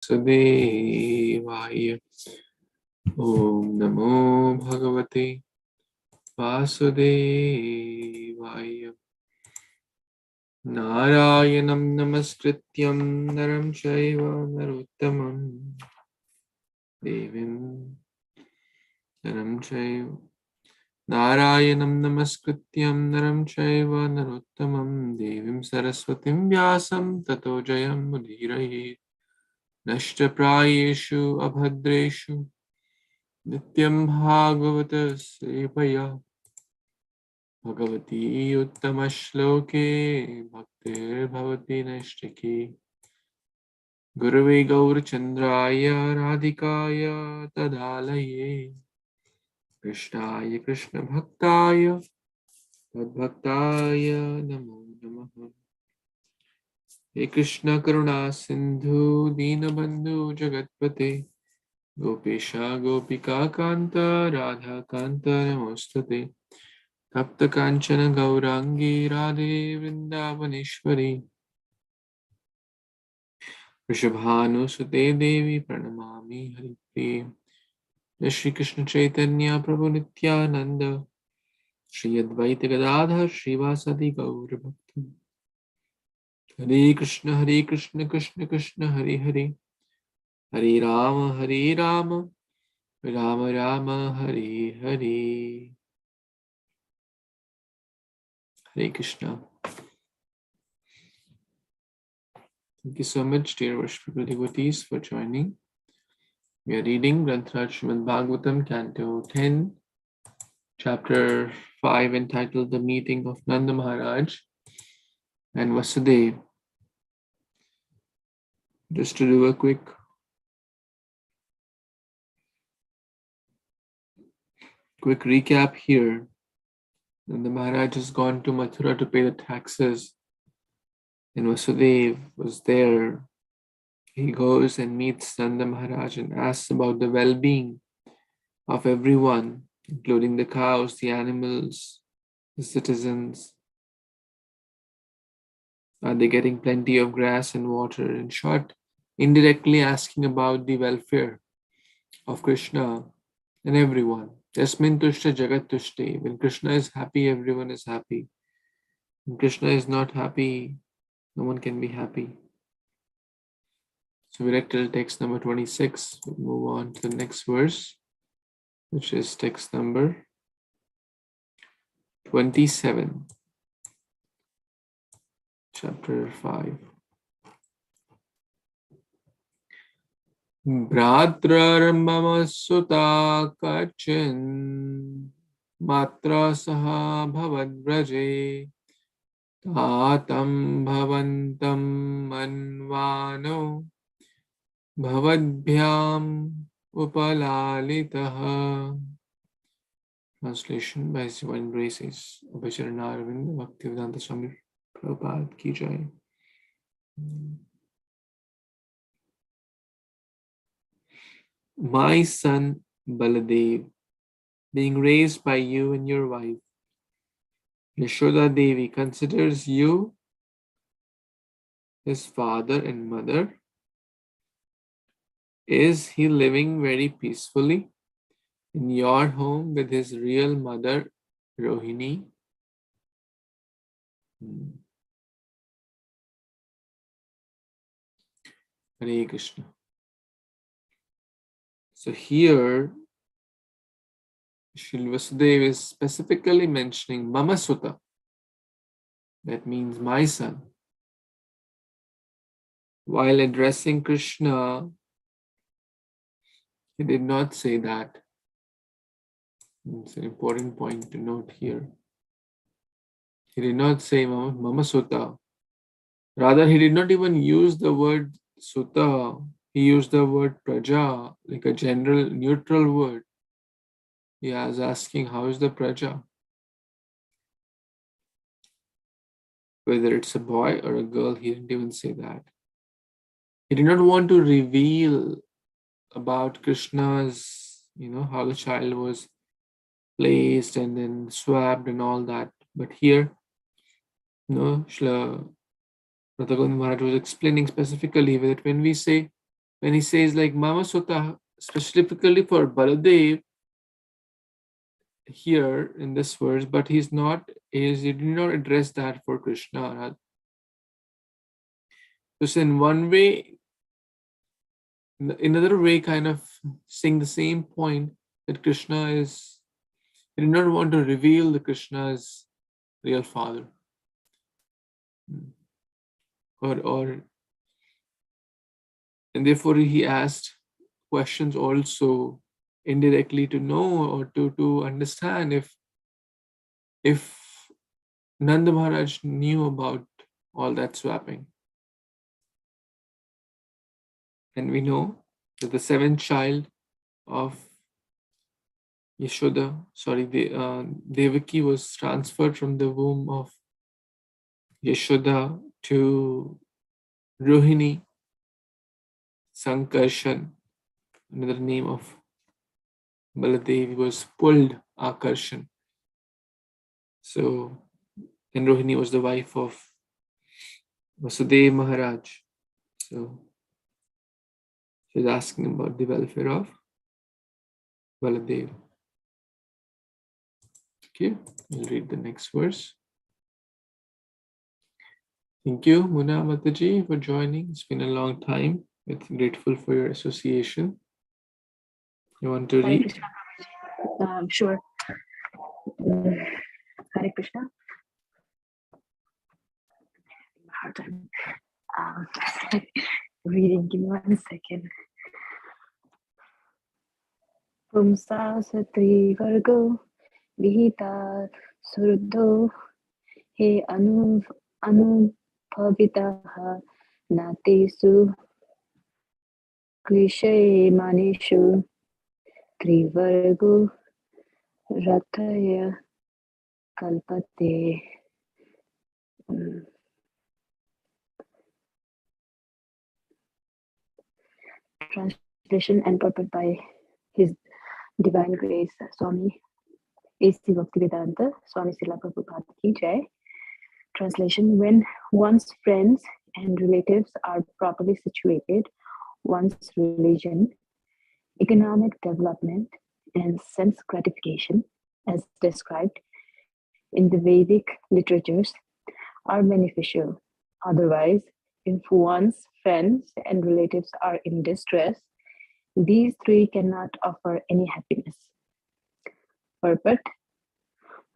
Vasudevaya. Om Namo Bhagavate Vasudevaya. Narayanam Namaskrityam Naram Chaiva Narottamam Devim Naram Chaiva Narayanam Namaskrityam Naram Chaiva Narottamam Devim Saraswatim Vyasam Tato Jayam Mudhiraye Nashtaprayeshu Abhadreshu Nityaṁ bhāgavata-sevayā Bhagavati uttama-shloke Bhaktir-bhavati naishtaki Gurave Gaurachandraya Radhikaya Tadalaye Krishnaya Krishna Bhaktaya Tadbhaktaya Namo Namaha He Krishna Karuna Sindhu Dinabandhu Jagatpate Gopesha Gopika Kanta Radha Kanta Namostate Tapta Kanchana Gaurangi Radhe Vrindavaneshwari Rishabhanu Sute Devi Pranamami Haripriya Śrī Krishna Caitanya Prabhu Nityaṁ Śrī Advaita Gadadhar Śrīvasadi Gaura Bhakti Hare Krishna Krishna Krishna Hare Hare Hare Rama Rama Rama Hare Hare Hare Krishna. Thank you so much, dear worshipful devotees, for joining. We are reading Śrīmad-Bhāgavatam, Canto 10, Chapter 5, entitled The Meeting of Nanda Maharaj and Vasudeva. Just to do a quick recap here. Nanda Maharaj has gone to Mathura to pay the taxes, and Vasudeva was there. He goes and meets Nanda Maharaj and asks about the well-being of everyone, including the cows, the animals, the citizens. Are they getting plenty of grass and water? In short, indirectly asking about the welfare of Krishna and everyone. Yasmin tushta jagat tushte. When Krishna is happy, everyone is happy. When Krishna is not happy, no one can be happy. So we read till text number 26. We'll move on to the next verse, which is text number 27, chapter 5. Bhradrar mama sutta kachin matra saha bhavad braje tatam bhavantam manvano bhavadbhyam upalalitaha. Translation by His Divine Graces Abhicharana Arvind Bhaktivedanta Swami Prabhupada ki jai. My son Baladev, being raised by you and your wife, Yashoda Devi, considers you his father and mother. Is he living very peacefully in your home with his real mother, Rohini? Hare Krishna. So here, Śrī Vasudeva is specifically mentioning Mama Sutta. That means my son. While addressing Krishna, he did not say that. It's an important point to note here. He did not say Mama Sutta. Rather, he did not even use the word Sutta. He used the word Praja, like a general neutral word. He was asking, how is the Praja? Whether it's a boy or a girl, he didn't even say that. He did not want to reveal about Krishna's, how the child was placed and then swapped and all that. But here, Srila Radha Govinda Maharaj was explaining specifically that when we say when he says like Mama Sota, specifically for Baladev here in this verse, but he did not address that for Krishna. So in one way, in another way, kind of saying the same point that Krishna is, he did not want to reveal the Krishna's real father. And therefore he asked questions also indirectly to know or to understand if Nanda Maharaj knew about all that swapping. And we know that the seventh child of Devaki was transferred from the womb of Yashoda to Rohini. Sankarshan, another name of Baladevi, was pulled Akarshan. So, and Rohini was the wife of Vasudeva Maharaj. So, she's asking about the welfare of Baladev. Okay, we'll read the next verse. Thank you, Muna Mataji, for joining. It's been a long time. We're grateful for your association. You want to read? Sure. Hare Krishna. Hard time. Reading, give me 1 second. Pumsa satri vargo vihita surdo he anubhavitaha natesu klishe manishu trivargo rathaya kalpate. Translation and purport by His Divine Grace Swami A.C. Bhaktivedanta Swami Srila Prabhupada Ki Jai. Translation: when one's friends and relatives are properly situated, one's religion, economic development, and sense gratification, as described in the Vedic literatures, are beneficial. Otherwise, if one's friends and relatives are in distress, these three cannot offer any happiness. Purport: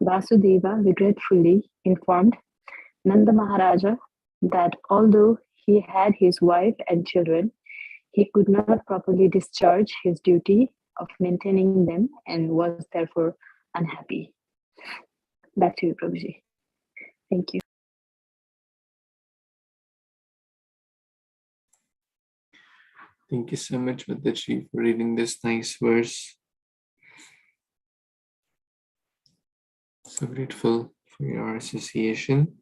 Vasudeva regretfully informed Nanda Maharaja that although he had his wife and children, he could not properly discharge his duty of maintaining them and was therefore unhappy. Back to you, Prabhuji. Thank you. Thank you so much, Mataji, for reading this nice verse. So grateful for your association.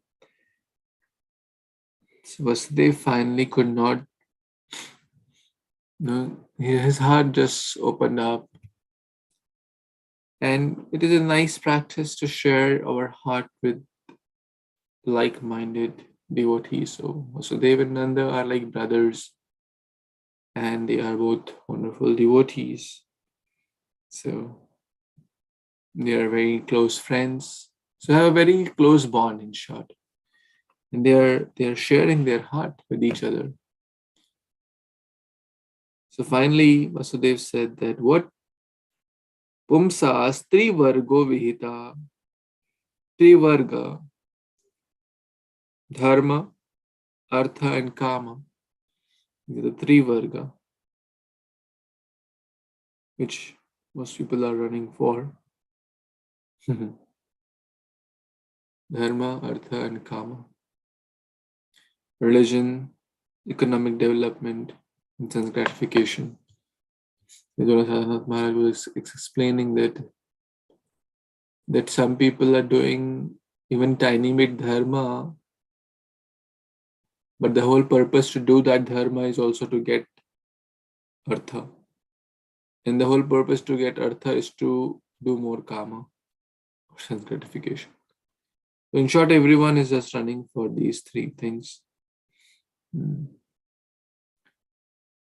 So Vasudeva finally could not, his heart just opened up. And it is a nice practice to share our heart with like-minded devotees. So Vasudeva and Nanda are like brothers, and they are both wonderful devotees. So they are very close friends. So have a very close bond, in short. And they are sharing their heart with each other. So finally, Vasudeva said that what Pumsas Trivargo Vihita, Trivarga, Dharma, Artha and Kama, the Trivarga, which most people are running for. Dharma, Artha and Kama. Religion, economic development, and sense gratification. Maharaj was explaining that some people are doing even tiny bit dharma, but the whole purpose to do that dharma is also to get artha. And the whole purpose to get artha is to do more kama, or sense gratification. So in short, everyone is just running for these three things.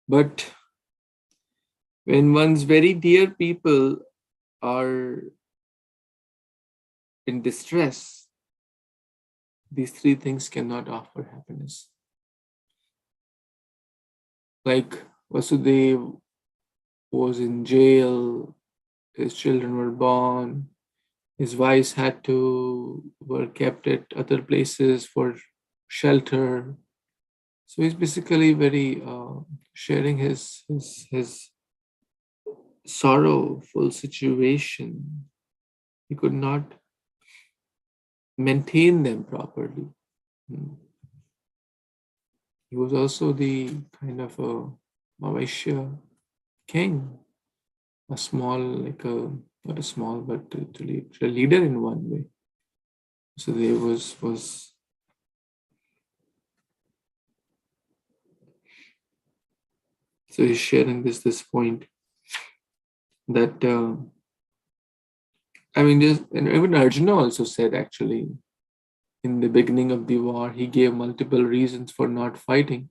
But When one's very dear people are in distress, these three things cannot offer happiness. Like Vasudeva was in jail, his children were born, his wives were kept at other places for shelter. So he's basically very sharing his sorrowful situation. He could not maintain them properly. He was also the kind of a Vaishya king, a small, not a small, but a leader in one way. So there was so he's sharing this point that and even Arjuna also said, actually, in the beginning of the war, he gave multiple reasons for not fighting.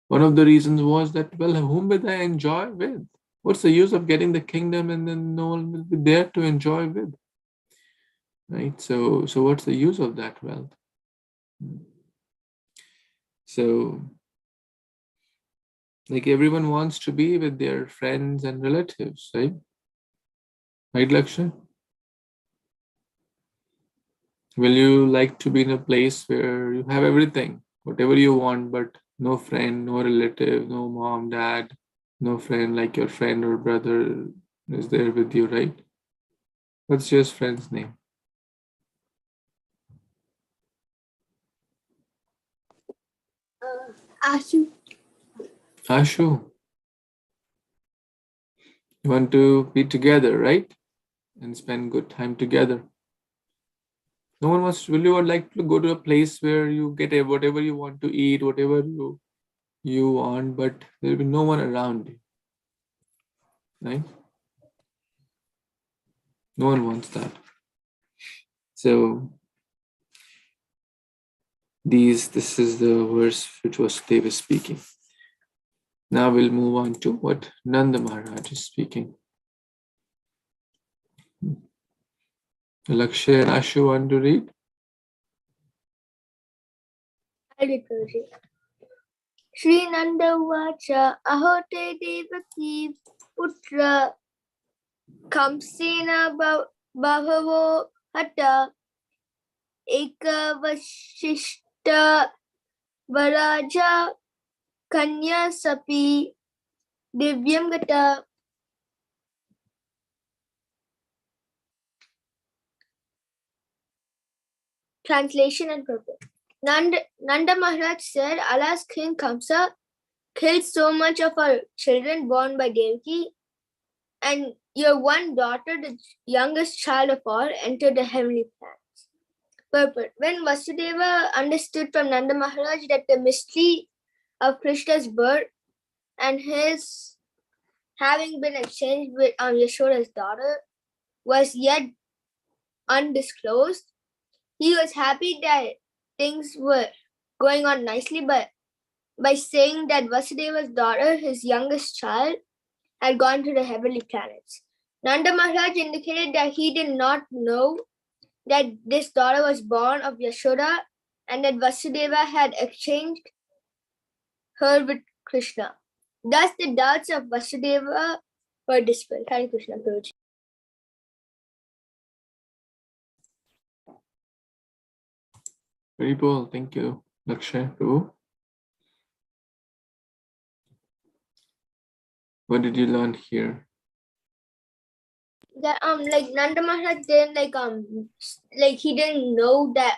One of the reasons was that, well, whom will I enjoy with? What's the use of getting the kingdom and then no one will be there to enjoy with? Right? So what's the use of that wealth? So, like, everyone wants to be with their friends and relatives, right? Right, Lakshay? Will you like to be in a place where you have everything, whatever you want, but no friend, no relative, no mom, dad, no friend like your friend or brother is there with you, right? What's your friend's name? Ashu. Ashu. You want to be together, right? And spend good time together. No one wants. Will you like to go to a place where you get whatever you want to eat, whatever you want, but there will be no one around you, right? No one wants that. So this is the verse which was Deva speaking. Now we'll move on to what Nanda Maharaj is speaking. Lakshay and Ashu want to read? Shri Nanda Vacha Ahote Devaki Putra Kamsena Bahavo Hata Eka Vashishta Varaja Kanya Sapi Divyam Gata. Translation and purpose. Nanda Maharaj said, Allah's king Kamsa killed so much of our children born by Devaki, and your one daughter, the youngest child of all, entered the heavenly planets. Purport. When Vasudeva understood from Nanda Maharaj that the mystery of Krishna's birth and his having been exchanged with Yashoda's daughter was yet undisclosed, he was happy that things were going on nicely, but by saying that Vasudeva's daughter, his youngest child, had gone to the heavenly planets. Nanda Maharaj indicated that he did not know that this daughter was born of Yashoda and that Vasudeva had exchanged her with Krishna. Thus, the doubts of Vasudeva were dispelled. Hare Kṛṣṇa, Prabhuji. Very cool. Thank you, Lakshay. Prabhu. What did you learn here? That like Nanda Maharaj didn't he didn't know that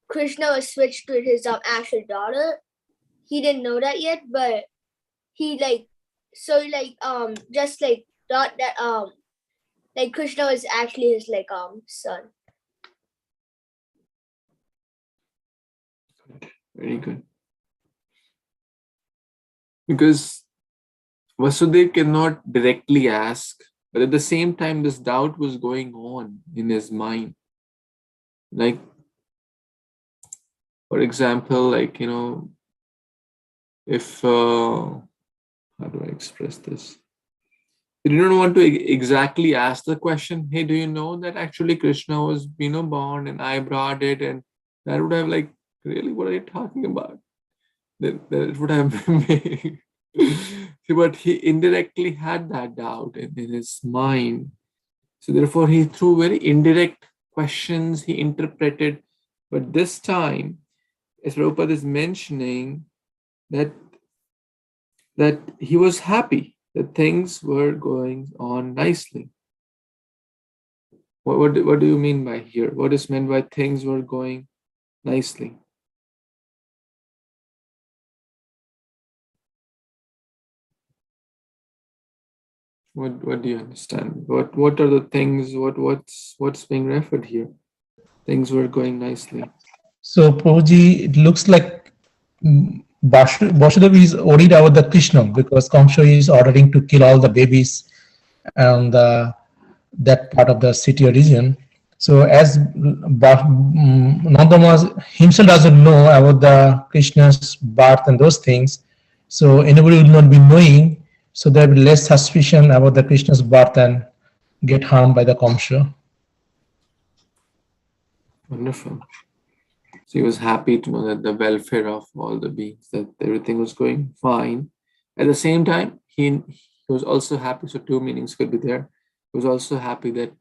Krishna was switched with his actual daughter. He didn't know that yet, but he just thought that Krishna was actually his son. Very good. Because Vasudeva cannot directly ask, but at the same time, this doubt was going on in his mind. Like, for example, if how how do I express this? He didn't want to exactly ask the question, hey, do you know that actually Krishna was, born and I brought it? And that would have like, really, what are you talking about? That would have made. But he indirectly had that doubt in his mind. So therefore, he threw very indirect questions, he interpreted. But this time, as Prabhupada is mentioning, that he was happy that things were going on nicely. What do you mean by here? What is meant by things were going nicely? What do you understand? What are the things? What's being referred here? Things were going nicely. So Prabhuji, it looks like Vasudeva is worried about the Krishna because Kamsa is ordering to kill all the babies and that part of the city or region. So as Nanda himself doesn't know about the Krishna's birth and those things, so anybody will not be knowing, so there will be less suspicion about the Krishna's birth and get harmed by the Kamsa. Wonderful. So he was happy to know that the welfare of all the beings, that everything was going fine. At the same time, he was also happy, so two meanings could be there. He was also happy that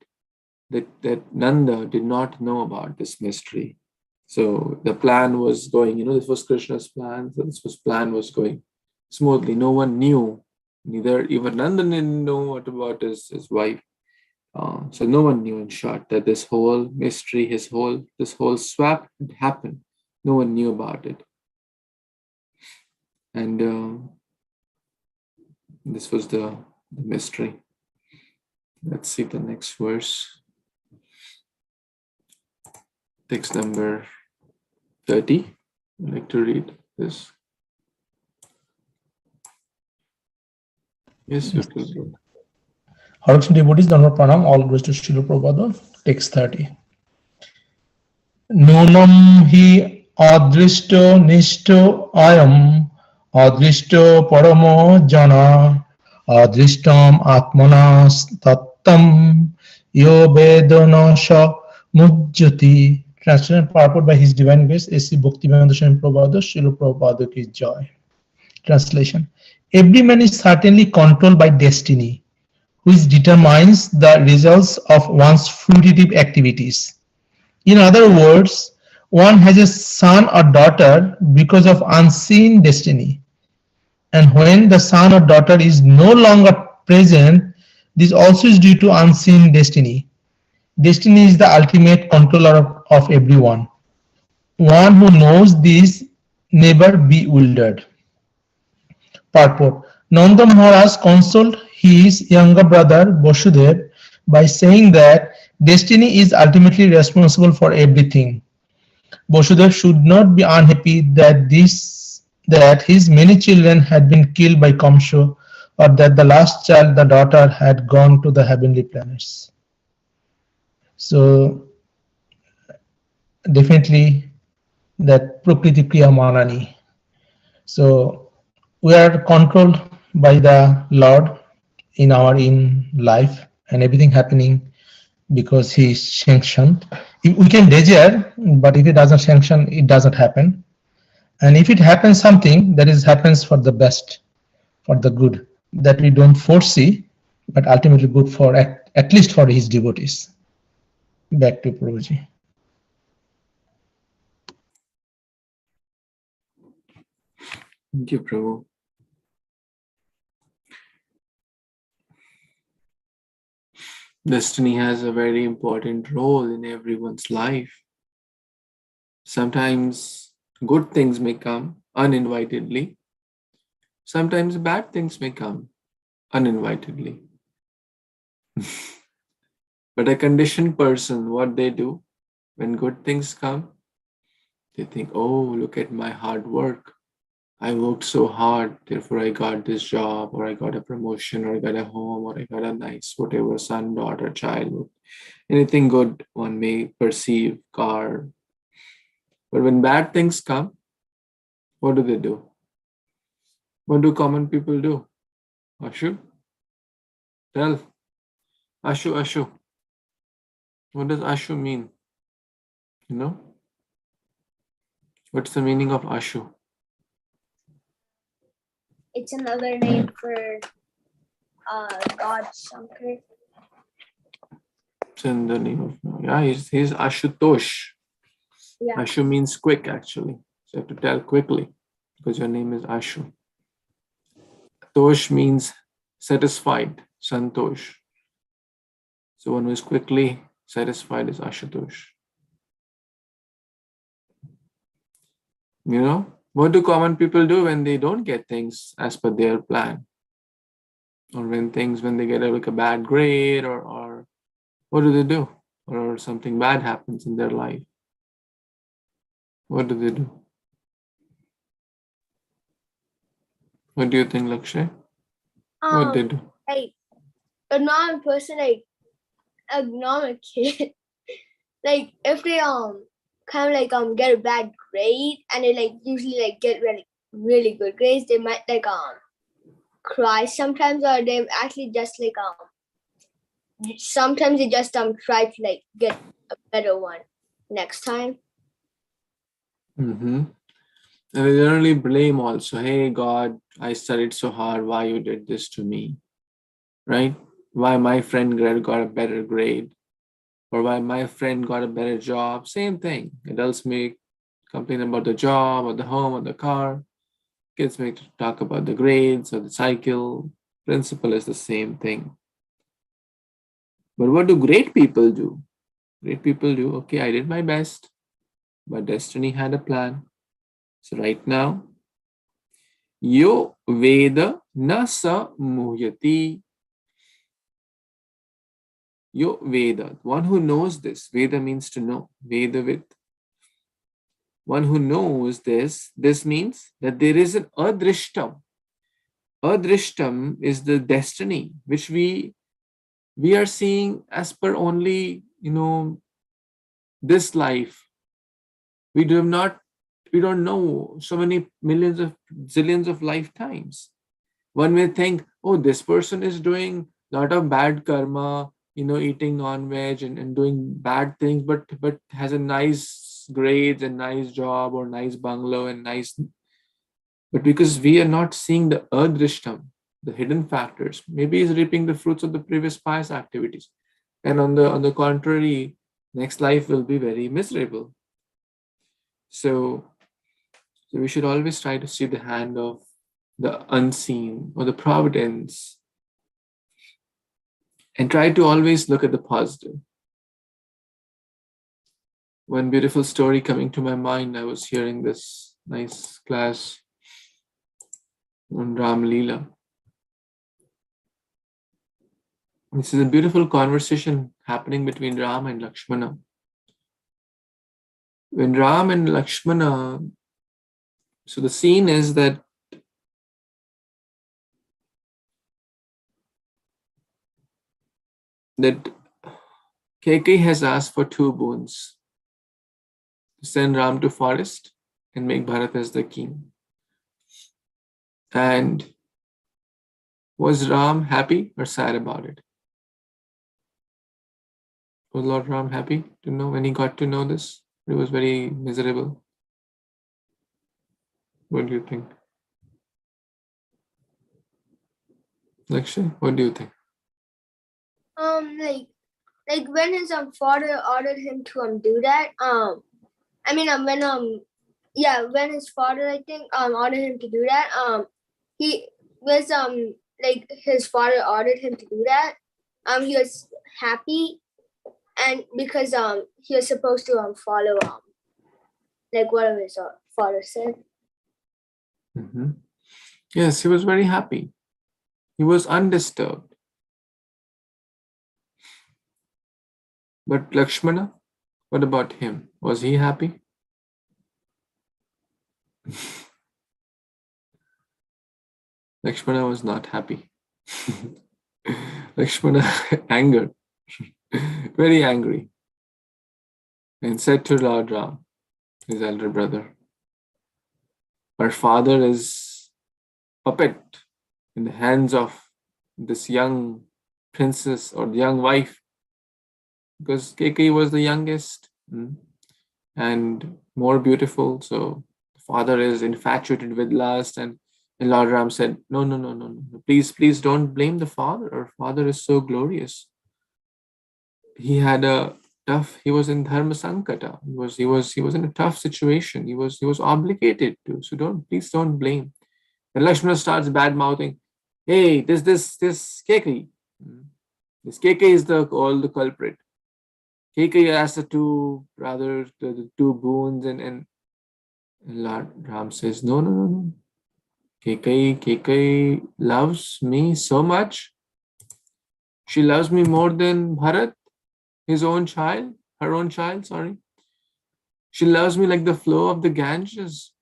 Nanda did not know about this mystery. So the plan was going, this was Krishna's plan, so this plan was going smoothly. No one knew, neither even Nanda didn't know what about his wife. So no one knew, in short, that this whole mystery, this whole swap had happened. No one knew about it. And this was the mystery. Let's see the next verse. Text number 30. I'd like to read this. Yes, you can read. Hare Kṛṣṇa devotees, Dhanva Pranam, all goes to Srila Prabhupada, text 30. Nunam hi adrishto nishto ayam, adrishto paramo jana, adrishtam atmanas tattam, yo vedana mujjati. Translation purport by His Divine Grace, A.C. Bhaktivedanta Swami Prabhupada, Srila Prabhupada ki joy. Translation. Every man is certainly controlled by destiny, which determines the results of one's fruitive activities. In other words, one has a son or daughter because of unseen destiny. And when the son or daughter is no longer present, this also is due to unseen destiny. Destiny is the ultimate controller of everyone. One who knows this never bewildered. Purport. Nanda Maharaj consoled his younger brother Vasudeva by saying that destiny is ultimately responsible for everything. Vasudeva should not be unhappy that his many children had been killed by Kamsa, or that the last child, the daughter, had gone to the heavenly planets. So definitely that Prakriti Kriya Manani. So we are controlled by the Lord in life, and everything happening because He is sanctioned. We can desire, but if He doesn't sanction, it doesn't happen. And if it happens, something that happens for the best, for the good, that we don't foresee, but ultimately good for at least for His devotees. Back to Prabhuji. Thank you, Prabhu. Destiny has a very important role in everyone's life. Sometimes good things may come uninvitedly. Sometimes bad things may come uninvitedly. But a conditioned person, what they do when good things come, they think, oh, look at my hard work. I worked so hard, therefore I got this job, or I got a promotion, or I got a home, or I got a nice whatever son, daughter, child. Anything good one may perceive, car. But when bad things come, what do they do? What do common people do? Ashu? Tell. Ashu. What does Ashu mean? You know? What's the meaning of Ashu? It's another name for God Shankar. It's in the name of, yeah, he's Ashutosh. Yeah. Ashu means quick, actually. So you have to tell quickly because your name is Ashu. Tosh means satisfied, Santosh. So one who is quickly satisfied is Ashutosh. You know, what do common people do when they don't get things as per their plan? Or when they get like a bad grade, or what do they do? Or something bad happens in their life. What do they do? What do you think, Lakshay? What they do? Like a normal person, like a normal kid, like if they kind of like get a bad grade and they like usually like get really good grades, they might like cry sometimes, or they actually just like sometimes they just try to like get a better one next time. Mm-hmm. And they generally blame also, hey God, I studied so hard, why you did this to me? Right? Why my friend got a better grade? Or why my friend got a better job? Same thing. Adults may complain about the job or the home or the car. Kids may talk about the grades or the cycle. Principle is the same thing. But what do great people do? Great people do, okay, I did my best, but destiny had a plan. So right now, Yo Veda na sa muhyati. Yo Veda, one who knows this. Veda means to know. Veda with. One who knows this means that there is an adrishtam. Adrishtam is the destiny which we are seeing as per only, this life. We don't know so many millions of zillions of lifetimes. One may think, oh, this person is doing a lot of bad karma, eating non-veg and doing bad things, but has a nice grades and nice job or nice bungalow and nice. But because we are not seeing the adrishtam, the hidden factors, maybe he's reaping the fruits of the previous pious activities. And on the contrary, next life will be very miserable. So we should always try to see the hand of the unseen or the providence and try to always look at the positive. One beautiful story coming to my mind, I was hearing this nice class on Ram Leela. This is a beautiful conversation happening between Ram and Lakshmana. When Ram and Lakshmana, so the scene is that Kaikeyi has asked for 2 boons. To send Ram to forest and make Bharat as the king. And was Ram happy or sad about it? Was Lord Ram happy to know when he got to know this? He was very miserable. What do you think? Lakshay, what do you think? Like when his father ordered him to do that, when his father, I think, ordered him to do that, he was like his father ordered him to do that, he was happy, and because he was supposed to follow like whatever his father said. Mm-hmm. Yes, he was very happy. He was undisturbed. But Lakshmana, what about him? Was he happy? Lakshmana was not happy. Lakshmana angered, very angry, and said to Lord Ram, his elder brother, our father is puppet in the hands of this young princess or the young wife, because Kekai was the youngest and more beautiful. So the father is infatuated with lust, and Lord Ram said, no, no, no, no, no. Please don't blame the father. Our father is so glorious. He had a tough, he was in dharma sankata. He was in a tough situation. He was obligated to. So please don't blame. And Lakshmana starts bad mouthing. Hey, this Kekai. This Kekai is all the culprit. Kekai has the two brothers, the two boons, and Lord Ram says, no, no, no, no. Kekai loves me so much. She loves me more than Bharat, her own child, sorry. She loves me like the flow of the Ganges.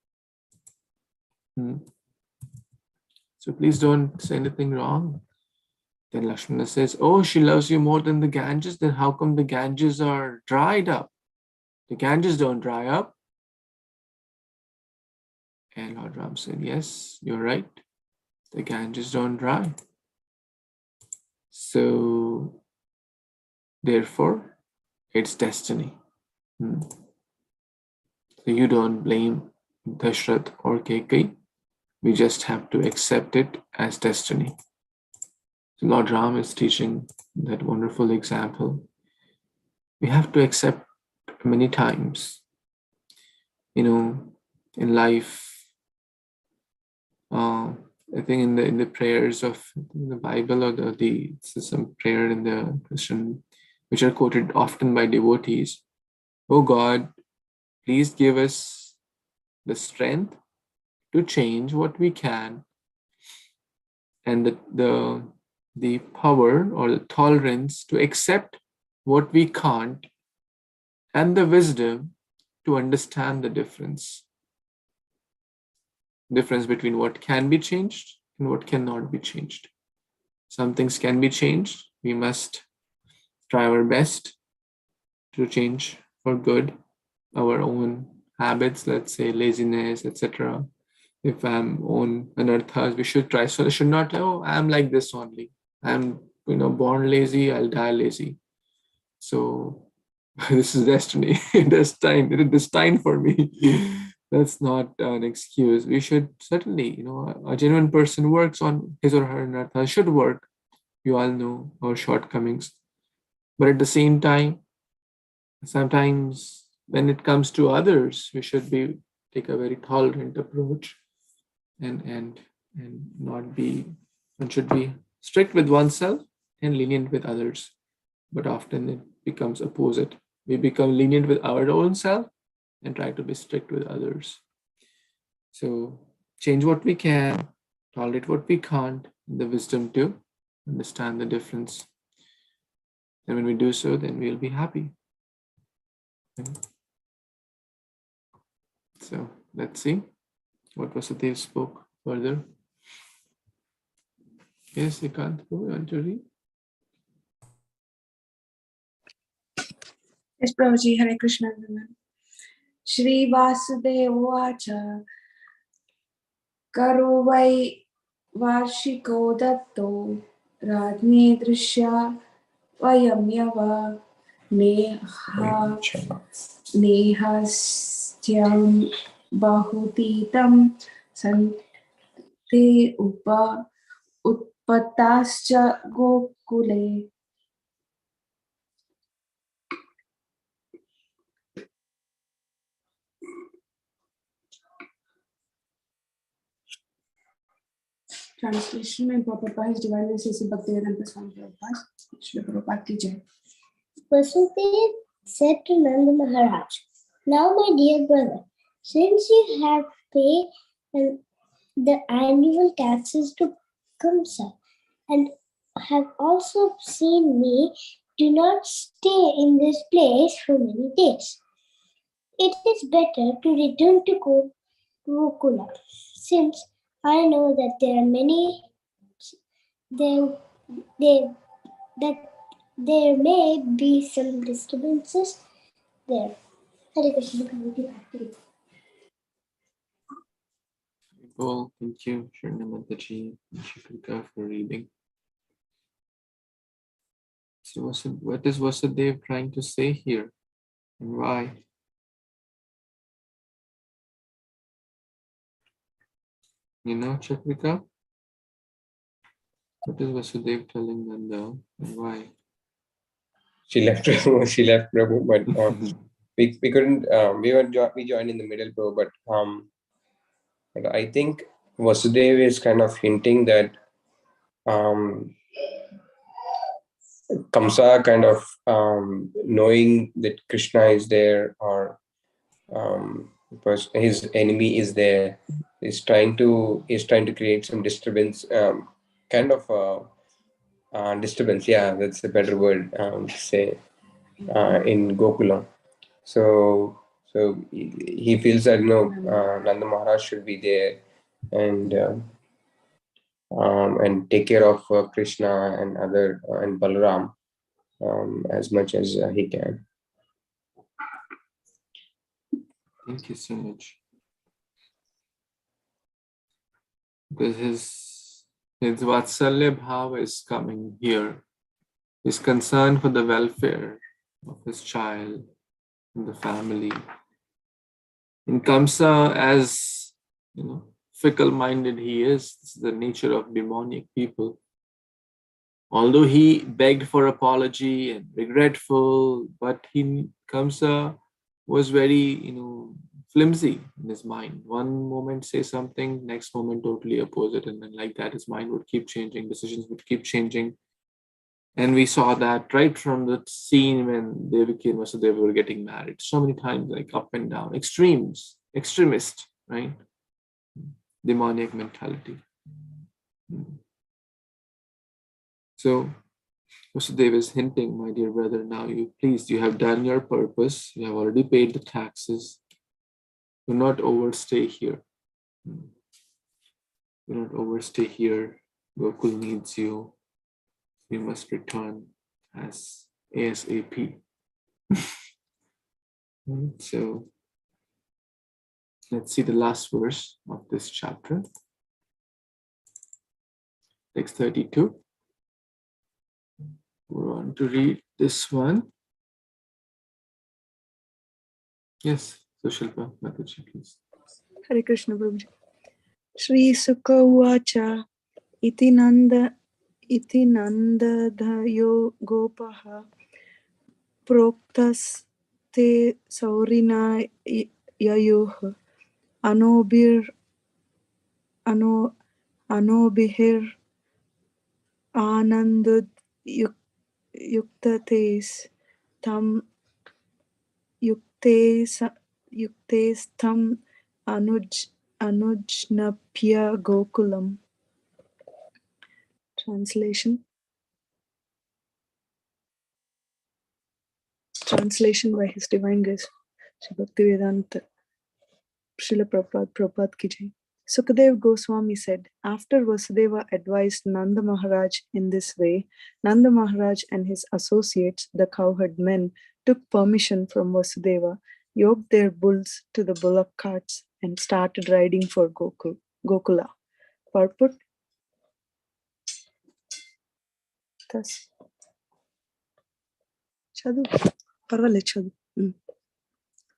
So please don't say anything wrong. Then Lakshmana says, oh, she loves you more than the Ganges. Then how come the Ganges are dried up? The Ganges don't dry up. And Lord Ram said, yes, you're right. The Ganges don't dry. So therefore, it's destiny. So you don't blame Dashrath or Kekai. We just have to accept it as destiny. So Lord Ram is teaching that wonderful example. We have to accept many times, in life. I think in the prayers of the Bible, or some prayer in the Christian, which are quoted often by devotees. Oh God, please give us the strength to change what we can, and the power or the tolerance to accept what we can't, and the wisdom to understand the difference between what can be changed and what cannot be changed. Some things can be changed. We must try our best to change for good our own habits, let's say laziness, etc. If I'm on anarthas, we should try. So I should not, I'm like this only. I'm born lazy, I'll die lazy. So this is destiny. Destined for me. That's not an excuse. We should certainly, a genuine person works on his or her anartha, should work. You all know our shortcomings. But at the same time, sometimes when it comes to others, we should take a very tolerant approach and not be, one should be strict with oneself and lenient with others. But often it becomes opposite. We become lenient with our own self and try to be strict with others. So change what we can, tolerate what we can't, and the wisdom to understand the difference. And when we do so, then we'll be happy. Okay. So let's see what Vasudev spoke further. Yes, Ekant, you want to read? Yes, Prabhuji, Hare Krishna. Shri Vasudevacha Karo vai Varshiko Datto Radne Drishya Vayamyava Nehastyam Bahutitam Sante Utpatascha Gokule. Translation and proper by His Divine Grace Bhaktivedanta Swami Prabhupada. Shri Prabhupada ki jai. Vasudev said to Nanda Maharaj, now my dear brother, since you have paid the annual taxes to Kamsa and have also seen me, do not stay in this place for many days. It is better to return to Gokula, since I know that there may be some disturbances there. Hare Kṛṣṇa. Well, thank you, Srinamataji and Shikrika, for reading. So what is Vasudeva trying to say here, and why? You know, Chakrika? What is Vasudeva telling Nanda, and why? She left Prabhu, but we couldn't. We joined in the middle, Prabhu, but I think Vasudeva is kind of hinting that Kamsa kind of knowing that Krishna is there, or because his enemy is there, is trying to create some disturbance, kind of disturbance. Yeah, that's a better word to say in Gokula. So he feels that Nanda Maharaj should be there and take care of Krishna and and Balaram as much as he can. Thank you so much. Because his Vatsalya Bhava is coming here. His concern for the welfare of his child and the family. In Kamsa, as you know, fickle-minded he is, this is the nature of demonic people. Although he begged for apology and regretful, but Kamsa was very, flimsy in his mind. One moment say something, next moment totally opposite, and then like that his mind would keep changing, decisions would keep changing. And we saw that right from the scene when Devaki and Vasudeva were getting married. So many times, like up and down, extremist, right? Demoniac mentality. So Vasudeva is hinting, my dear brother, now you have done your purpose. You have already paid the taxes. Do not overstay here. Do not overstay here. Gokul needs you. You must return as ASAP. So let's see the last verse of this chapter. Text 32. We want to read this one. Yes, so Shilpa, Mataji, please. Hare Kṛṣṇa Prabhuji. Śrī Sukha Uvacha iti nandadhayo gopaha proktas te saurina yayoh anobihir anandud yuktates tam yuktes tam anujnapya gokulam. Translation by His Divine Grace Sri Bhaktivedanta Srila Prabhupada Ki Jai. Sukadeva Goswami said, after Vasudeva advised Nanda Maharaj in this way, Nanda Maharaj and his associates, the cowherd men, took permission from Vasudeva, yoked their bulls to the bullock carts, and started riding for Gokula. Purport. Thus, Chadu, parvale Chadu.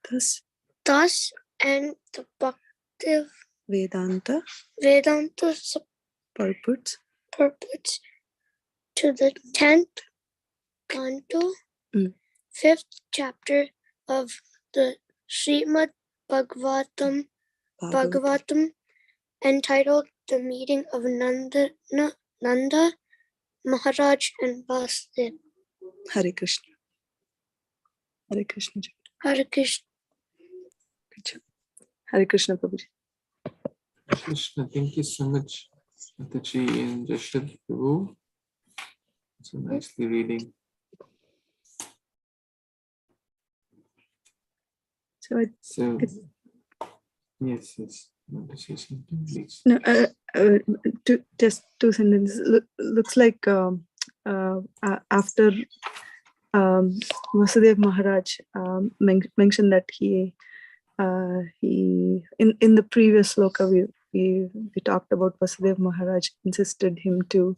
Thus, and the Bhakti Vedanta purports to the 10th canto, 5th chapter of the Śrīmad-Bhāgavatam, entitled The Meeting of Nanda Maharaj and Vasudeva. Hare Kṛṣṇa. Hare Kṛṣṇa. Hare Kṛṣṇa. Hare Kṛṣṇa Prabhuji. Krishna, thank you so much, Mataji and Jashad Prabhu. So nicely reading. Yes. Want to say something, please? No, just two sentences. Looks like after Vasudeva Maharaj mentioned that he in the previous sloka we talked about Vasudeva Maharaj insisted him to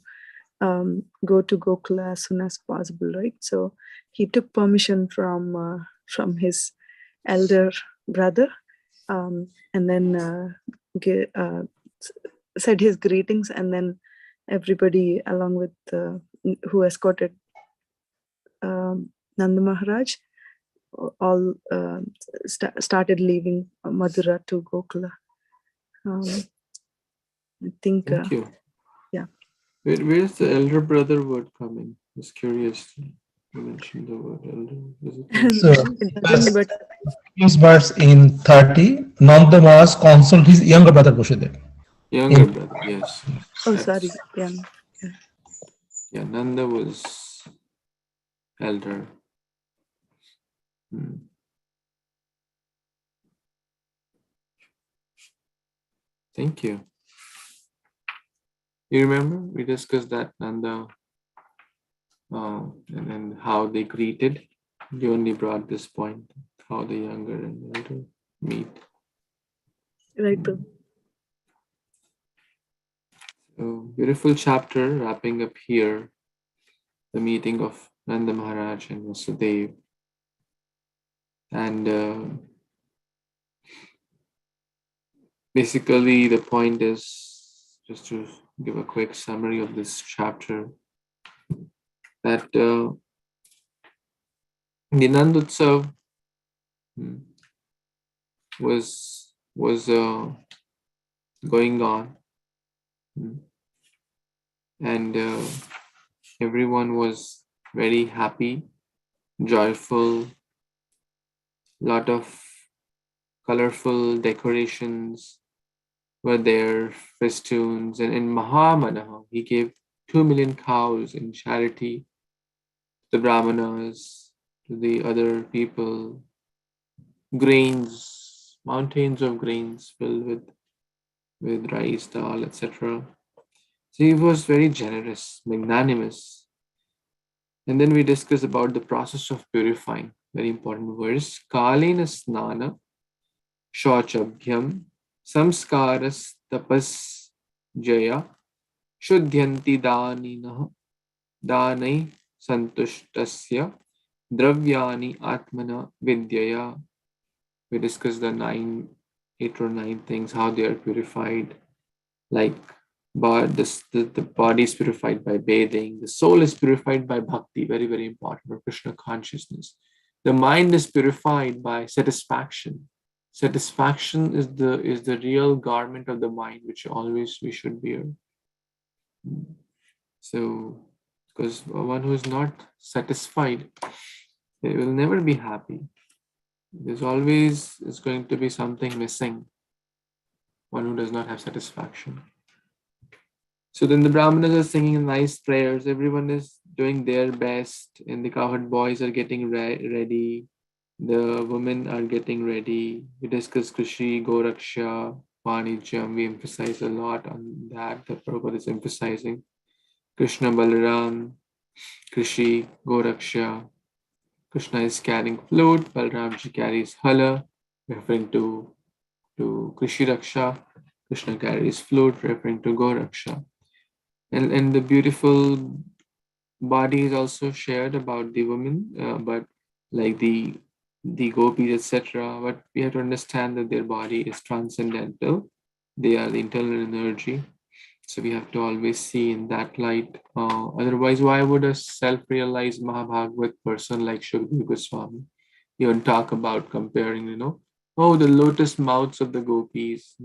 go to Gokula as soon as possible, right? So he took permission from his elder brother, and then said his greetings, and then everybody along with who escorted Nanda Maharaj all started leaving Madura to Gokula. I think. Thank you. Yeah. Where's the elder brother word coming? I was curious. You mentioned the word elder. Is it So, it doesn't, but this verse in 30, Nanda Maharaj consoled his younger brother Vasudeva. younger brother? Yes. oh, That's- sorry. Yeah. Yeah, Nanda was elder. Thank you. You remember we discussed that Nanda and then how they greeted. You only brought this point, how the younger and elder meet. Right, Prabhu. So beautiful chapter wrapping up here, the meeting of Nanda Maharaj and Vasudeva. And basically the point is, just to give a quick summary of this chapter, that the Nandutsav was going on, and everyone was very happy, joyful, lot of colorful decorations were there, festoons, and in Mahamanaha, he gave 2 million cows in charity to the Brahmanas, to the other people, grains, mountains of grains filled with rice, dal, etc. So he was very generous, magnanimous. And then we discussed about the process of purifying, very important verse. Kalena snana shauchabhyam samskaras tapas jaya shuddhyanti danai santushtasya dravyani atmana vidyaya. We discussed the 8 or 9 things, how they are purified, like the body is purified by bathing, the soul is purified by bhakti, very, very important, or Krishna consciousness. The mind is purified by satisfaction. Satisfaction is the real garment of the mind, which always we should wear. So, because one who is not satisfied, they will never be happy. There's always is going to be something missing. One who does not have satisfaction. So then the Brahmanas are singing nice prayers. Everyone is doing their best, and the cowherd boys are getting ready. The women are getting ready. We discuss Krishi, Goraksha, Vanijam. We emphasize a lot on that. The Prabhupada is emphasizing Krishna, Balaram, Krishi, Goraksha. Krishna is carrying flute. Balaramji carries hala, referring to Krishi Raksha. Krishna carries flute, referring to Goraksha. And the beautiful body is also shared about the women, but like the gopis, etc. But we have to understand that their body is transcendental. They are the internal energy. So we have to always see in that light. Otherwise, why would a self-realized Mahabhagavat person like Shukdev Goswami even talk about comparing, the lotus mouths of the gopis,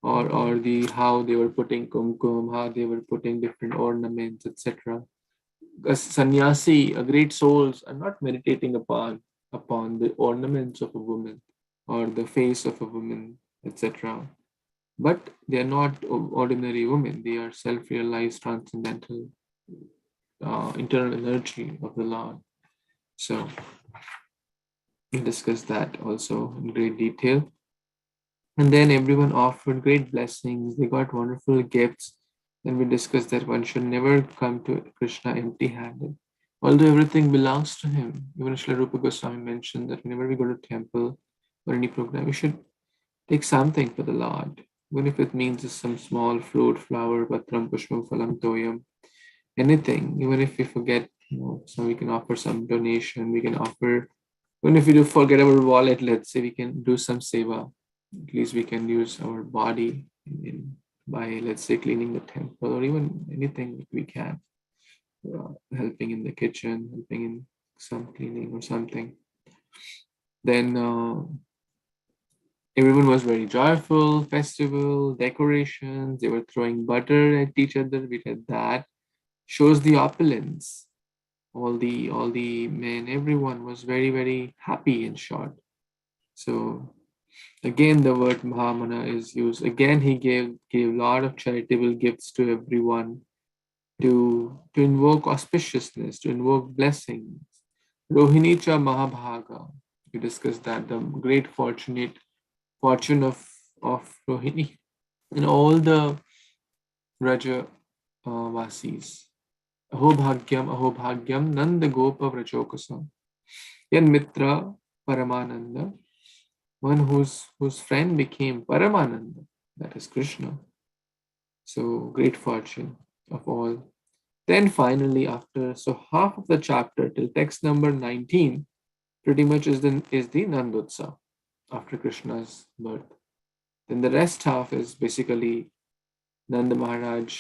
or the how they were putting kumkum, how they were putting different ornaments, etc. A sannyasi, a great souls are not meditating upon the ornaments of a woman or the face of a woman, etc. But they are not ordinary women. They are self-realized, transcendental, internal energy of the Lord. So we discussed that also in great detail. And then everyone offered great blessings. They got wonderful gifts. Then we discussed that one should never come to Krishna empty-handed. Although everything belongs to him. Even Srila Rupa Goswami mentioned that whenever we go to temple or any program, we should take something for the Lord. Even if it means some small fruit, flower, patram, pushpam, phalam, toyam. anything, even if we forget, so we can offer some donation, we can offer, even if we do forget our wallet, let's say, we can do some seva. At least we can use our body by, let's say, cleaning the temple, or even anything we can, helping in the kitchen, helping in some cleaning or something. Then everyone was very joyful, festival, decorations, they were throwing butter at each other. We did that. Shows the opulence. All the men, everyone was very, very happy, in short. So again, the word Mahamana is used. Again, he gave a lot of charitable gifts to everyone to invoke auspiciousness, to invoke blessings. Rohinicha Mahabhaga. We discussed that, the great fortune of Rohini and all the Raja Vasis. Ahobhagyam Nanda Gopa Vrajokasam. Yan Mitra Paramananda, one whose friend became Paramananda, that is Krishna. So great fortune of all. Then finally, after, so half of the chapter till text number 19 pretty much is the Nandotsa after Krishna's birth. Then the rest half is basically Nanda Maharaj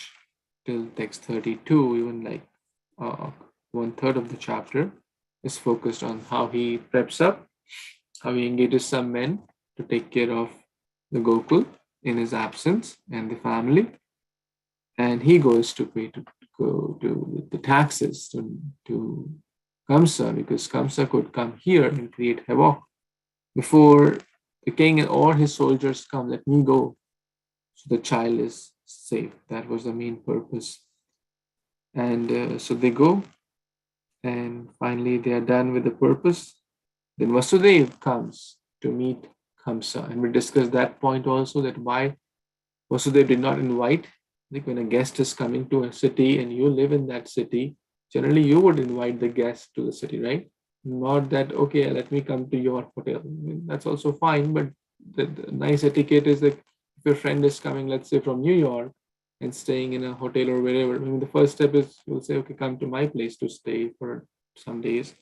till text 32, even like 1/3 of the chapter is focused on how he preps up, how he engages some men to take care of the Gokul in his absence and the family. And he goes to go to the taxes to Kamsa, because Kamsa could come here and create havoc before the king or his soldiers come. Let me go, so the child is safe. That was the main purpose. And so they go, and finally they are done with the purpose. Then Vasudeva comes to meet Kamsa, and we discussed that point also, that why Vasudeva did not invite. Like when a guest is coming to a city and you live in that city, generally you would invite the guest to the city, right? Not that, okay, let me come to your hotel. I mean, that's also fine, but the nice etiquette is that if your friend is coming, let's say from New York, and staying in a hotel or wherever, I mean, the first step is you'll say, okay, come to my place to stay for some days.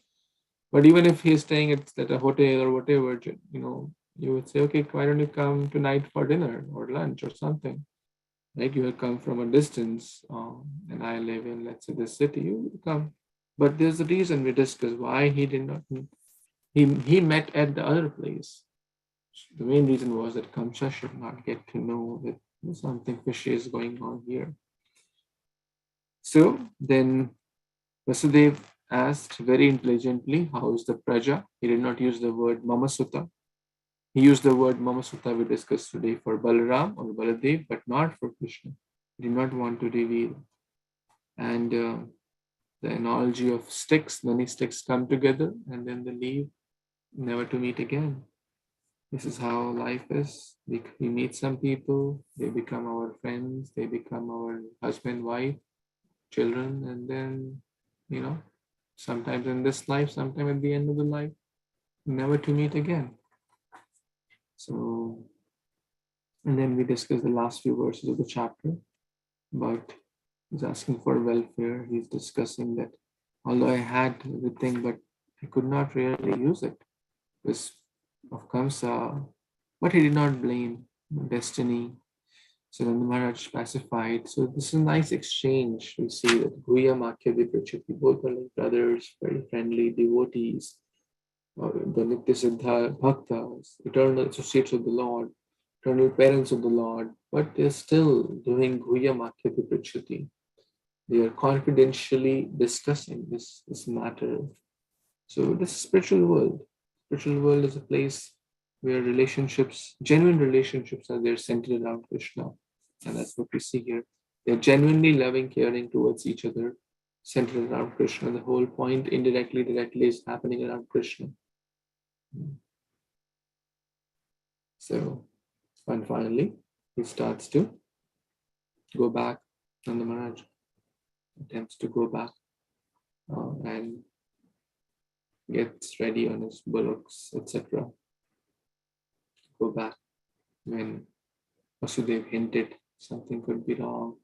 But even if he's staying at a hotel or whatever, you would say, okay, why don't you come tonight for dinner or lunch or something? Right? You have come from a distance, and I live in, let's say, this city, you come. But there's a reason we discussed why he did not. He met at the other place. The main reason was that Kamsa should not get to know that something fishy is going on here. So then Vasudeva asked very intelligently, how is the praja? He did not use the word Mamasuta. He used the word Mamasuta we discussed today for Balaram or Baladev, but not for Krishna. He did not want to reveal. And the analogy of sticks, many sticks come together and then they leave, never to meet again. This is how life is. We meet some people, they become our friends, they become our husband, wife, children, and then, sometimes in this life, sometime at the end of the life, never to meet again. So, and then we discuss the last few verses of the chapter, but he's asking for welfare. He's discussing that although I had everything, but I could not really use it because of Kamsa, but he did not blame destiny. So then the Maharaj pacified. So this is a nice exchange. We see that Guya Makya Viprachiti, both are like brothers, very friendly devotees, the Nitya Siddha Bhaktas, eternal associates of the Lord, eternal parents of the Lord, but they're still doing Guya Makya Viprachiti. They are confidentially discussing this matter. So this spiritual world. Spiritual world is a place where relationships, genuine relationships are there centered around Krishna. And that's what we see here. They're genuinely loving, caring towards each other, centered around Krishna. The whole point, indirectly, directly, is happening around Krishna. So, and finally, he starts to go back, Nanda Maharaj attempts to go back and gets ready on his bullocks, etc. Go back when Vasudeva hinted something could be wrong.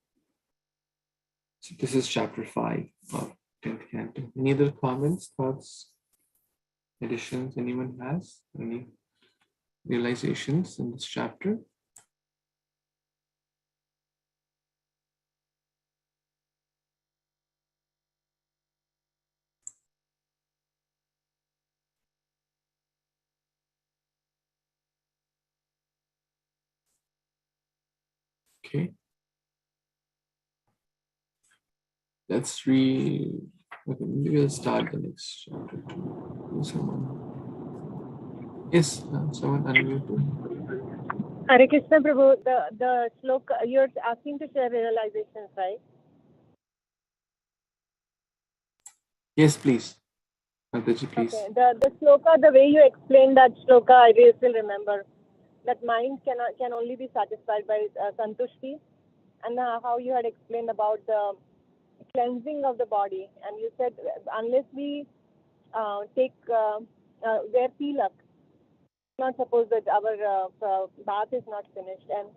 So this is chapter 5 of 10th canto. Any other comments, thoughts, additions anyone has? Any realizations in this chapter? Okay. Let's okay, maybe we'll start the next chapter. Someone. Yes, someone unmuted. Hare Kṛṣṇa Prabhu, the sloka, you're asking to share realizations, right? Yes, please. Mataji, please. Okay. The sloka, the way you explained that sloka, I really still remember. That mind can only be satisfied by santushti, and how you had explained about the cleansing of the body, and you said unless we wear tilak, not suppose that our bath is not finished, and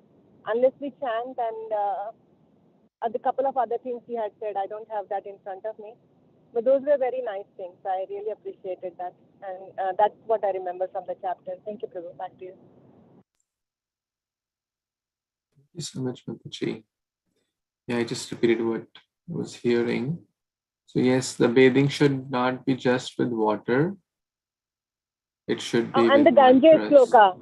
unless we chant and the couple of other things he had said, I don't have that in front of me, but those were very nice things. I really appreciated that, and that's what I remember from the chapter. Thank you, Prabhu. Back to you. Thank you so much, Mataji. Yeah, I just repeated what I was hearing. So yes, the bathing should not be just with water. It should be and with the Ganges mantras. sloka.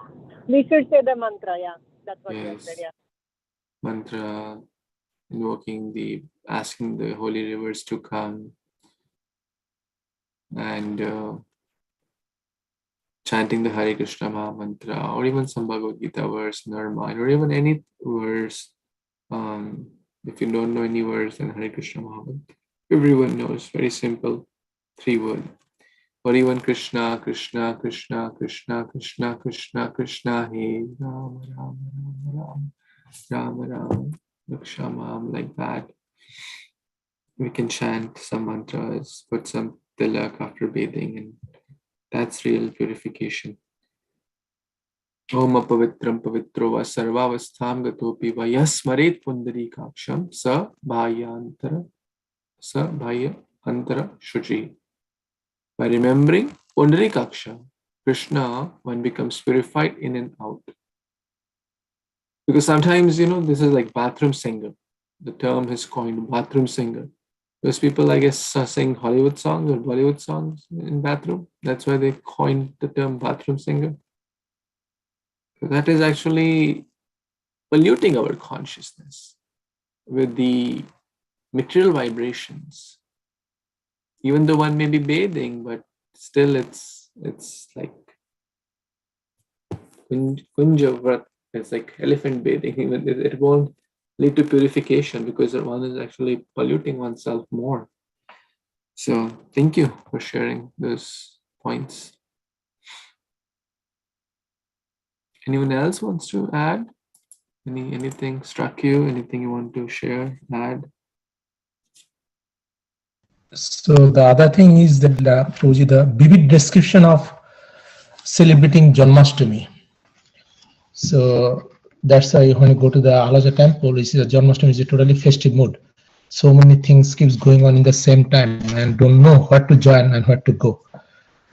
We should say the mantra, yeah. That's what you said, yeah. Mantra, asking the holy rivers to come, and chanting the Hare Kṛṣṇa Mahamantra, or even some Bhagavad Gita verse in our mind, or even any verse. If you don't know any verse, then Hare Kṛṣṇa Mahamantra. Everyone knows, very simple, 3 words. Hare Kṛṣṇa, Kṛṣṇa, Kṛṣṇa, Kṛṣṇa, Kṛṣṇa, Kṛṣṇa, Kṛṣṇa, He Rama, Rama, Rama, Rama, Rama, Rama, Rakshamam, like that. We can chant some mantras, put some tilak after bathing, and that's real purification. Om apavitram pavitro va sarvavastham gatopi va yasmaret pundarikaksham sa bhaya antara shuchi. By remembering Pundarikaksha, Krishna, one becomes purified in and out. Because sometimes, this is like bathroom singer. The term is coined, bathroom singer. Those people, I guess, sing Hollywood songs or Bollywood songs in bathroom. That's why they coined the term bathroom singer. So that is actually polluting our consciousness with the material vibrations. Even though one may be bathing, but still it's like kunja vrat. It's like elephant bathing. Even it won't lead to purification because one is actually polluting oneself more. So thank you for sharing those points. Anyone else wants to add? Anything struck you? Anything you want to share, add? So the other thing is that the vivid description of celebrating Janmashtami. So that's why when you go to the Alaja temple, you see the Janmashtami is a totally festive mood. So many things keeps going on in the same time and don't know what to join and where to go.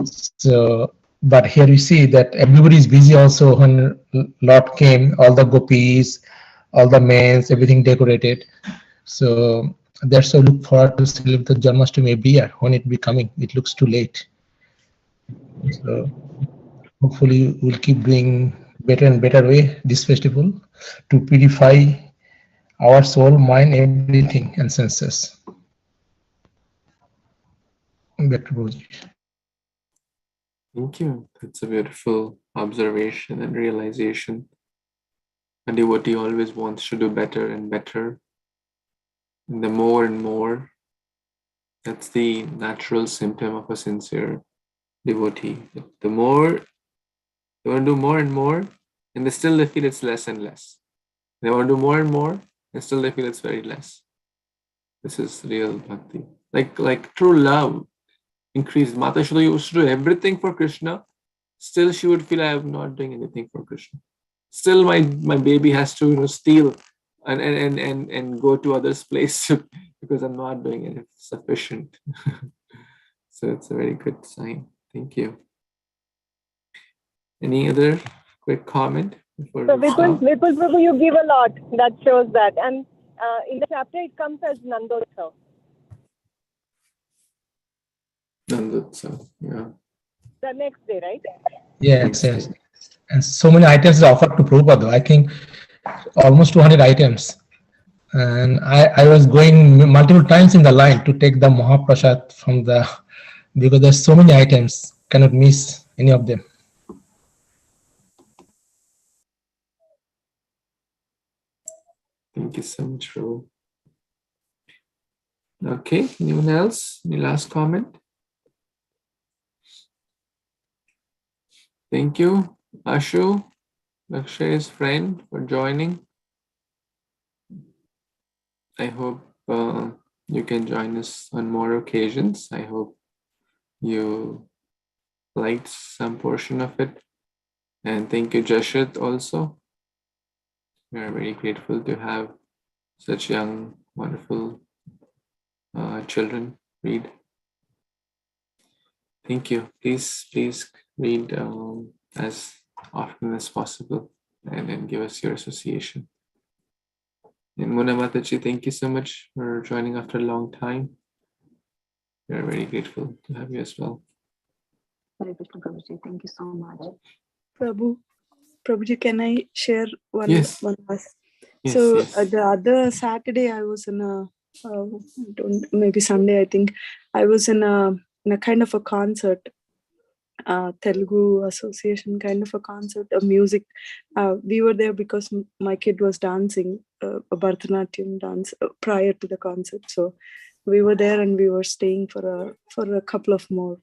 So, but here you see that everybody is busy also. When Lord came, all the gopis, all the mains, everything decorated. So that's why I look forward to celebrate the Janmashtami every year. When it be coming, it looks too late. So hopefully we'll keep doing better and better way this festival to purify our soul, mind, everything, and senses. Back to Roji. Thank you. That's a beautiful observation and realization. A devotee always wants to do better and better. And the more and more, that's the natural symptom of a sincere devotee. The more they want to do more and more, and they feel it's less and less. They want to do more and more, and still they feel it's very less. This is real bhakti. Like true love increased. Mata Shuddha used to do everything for Krishna. Still she would feel I am not doing anything for Krishna. Still my baby has to steal and go to other places because I'm not doing it sufficient. So it's a very good sign. Thank you. Any other quick comment before So we stop? Vipul Prabhu, you give a lot that shows that. And in the chapter, it comes as Nandotsav. Nandotsav, yeah. The next day, right? Yes, yes. And so many items are offered to Prabhupada. I think almost 200 items. And I was going multiple times in the line to take the Mahaprasad from the, because there's so many items, cannot miss any of them. Thank you so much, Prabhu. Okay, anyone else? Any last comment? Thank you, Ashu, Lakshay's friend, for joining. I hope you can join us on more occasions. I hope you liked some portion of it. And thank you, Jashit, also. We are very grateful to have such young, wonderful children read. Thank you. Please read as often as possible and then give us your association. And Mona Mataji, thank you so much for joining after a long time. We are very grateful to have you as well. Hare Krishna Prabhuji, thank you so much. Prabhuji, can I share one? Yes. One last? Yes, So yes. the other Saturday, I was in a maybe Sunday, I think I was in a kind of a concert, Telugu Association kind of a concert, a music. We were there because my kid was dancing a Bharatanatyam dance prior to the concert. So we were there and we were staying for a couple of more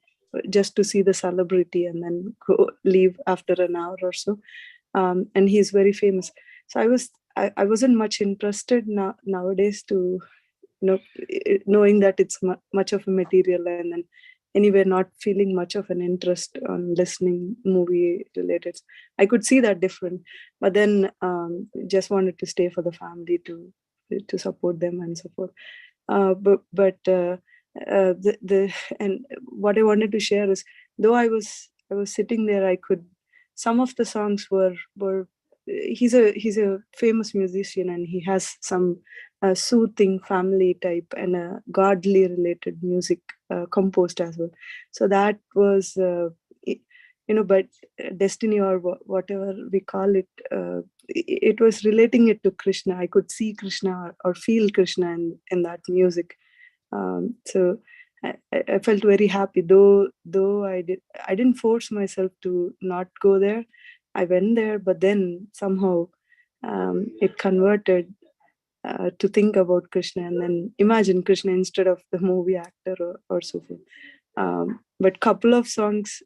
just to see the celebrity and then leave after an hour or so. And he's very famous. So I wasn't much interested nowadays to knowing that it's much of a material, and then anyway not feeling much of an interest on listening movie related. I could see that different, but then just wanted to stay for the family to support them and so forth. And what I wanted to share is, though I was sitting there, I could, some of the songs were he's a famous musician and he has some soothing family type and godly related music composed as well. So that was but destiny or whatever we call it, it was relating it to Krishna. I could see Krishna or feel Krishna in that music. So I felt very happy, though I didn't force myself to not go there. I went there, but then somehow it converted to think about Krishna and then imagine Krishna instead of the movie actor or so forth. But couple of songs,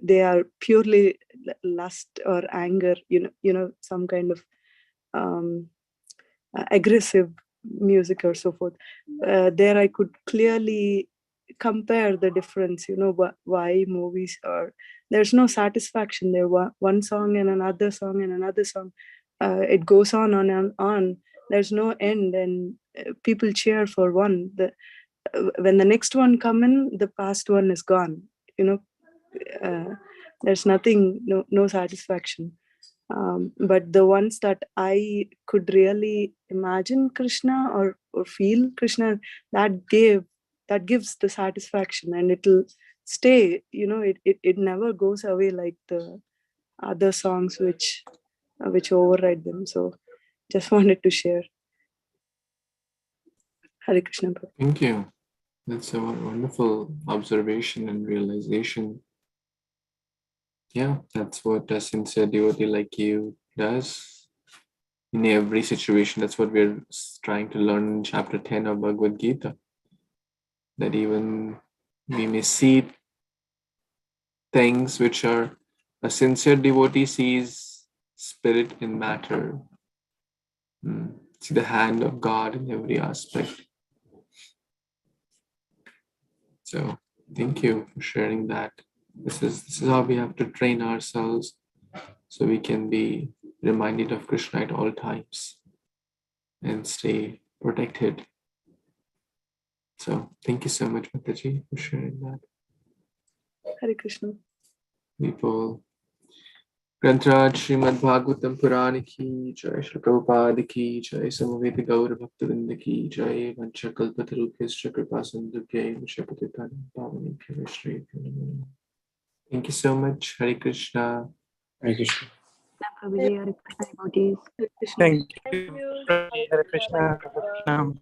they are purely lust or anger, some kind of aggressive music or so forth. There I could clearly compare the difference, why movies are, there's no satisfaction there. One song and another song and another song, it goes on and on. There's no end, and people cheer for one. When the next one come in, the past one is gone. There's nothing, no satisfaction. But the ones that I could really imagine Krishna or feel Krishna, that gives the satisfaction, and it'll stay. It never goes away like the other songs which override them. So just wanted to share. Hare Krishna. Thank you. That's a wonderful observation and realization. Yeah, that's what a sincere devotee like you does in every situation. That's what we're trying to learn in chapter 10 of Bhagavad Gita. That even we may see things which are, a sincere devotee sees spirit in matter. See the hand of God in every aspect. So thank you for sharing that. This is how we have to train ourselves so we can be reminded of Krishna at all times. and stay protected. So thank you so much, Mataji, for sharing that. Hare Kṛṣṇa. People, Grantraj Śrīmad-Bhāgavatam Purana ki jai, Śrīla Prabhupada ki jai, Samaveta Gaura Bhaktavinda ki jai, Vancha Kalpatarubhyascha Kripa Sindhubhya Vaishnava Patitanam Pavanebhyo Vaishnavibhyo Namo Namaha. Thank you so much. Hare Krishna. Hare Krishna. Prabhuji, Hare Kṛṣṇa devotees. Hare Kṛṣṇa. Thank Thank you. you. Hare Krishna. Hare Krishna.